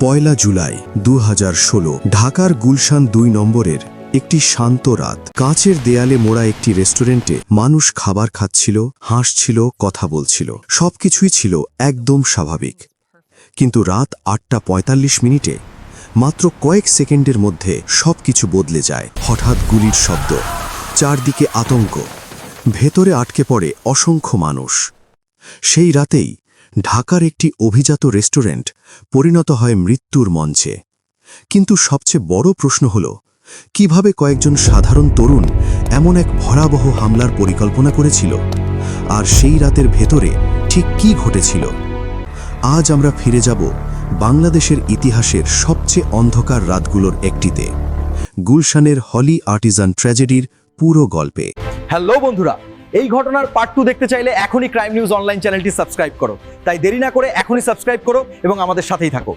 পয়লা জুলাই ২০১৬ ঢাকার গুলশান ২ নম্বরের একটি শান্ত রাত। কাঁচের দেয়ালে মোড়া একটি রেস্টুরেন্টে মানুষ খাবার খাচ্ছিল, হাসছিল, কথা বলছিল। সবকিছুই ছিল একদম স্বাভাবিক। কিন্তু রাত ৮টা ৪৫ মিনিটে মাত্র কয়েক সেকেন্ডের মধ্যে সবকিছু বদলে যায়। হঠাৎ গুলির শব্দ, চারদিকে আতঙ্ক, ভেতরে আটকে পড়ে অসংখ্য মানুষ। সেই রাতেই ঢাকার একটি অভিজাত রেস্টুরেন্ট পরিণত হয় মৃত্যুর মঞ্চে। কিন্তু সবচেয়ে বড় প্রশ্ন হল, কিভাবে কয়েকজন সাধারণ তরুণ এমন এক ভয়াবহ হামলার পরিকল্পনা করেছিল, আর সেই রাতের ভেতরে ঠিক কী ঘটেছিল? আজ আমরা ফিরে যাব বাংলাদেশের ইতিহাসের সবচেয়ে অন্ধকার রাতগুলোর একটিতে, গুলশানের হলি আর্টিজান ট্র্যাজেডির পুরো গল্পে। হ্যালো বন্ধুরা, এই ঘটনার পার্ট 2 দেখতে চাইলে এখনই ক্রাইম নিউজ অনলাইন চ্যানেলটি সাবস্ক্রাইব করো। তাই দেরি না করে এখনই সাবস্ক্রাইব করো এবং আমাদের সাথেই থাকো।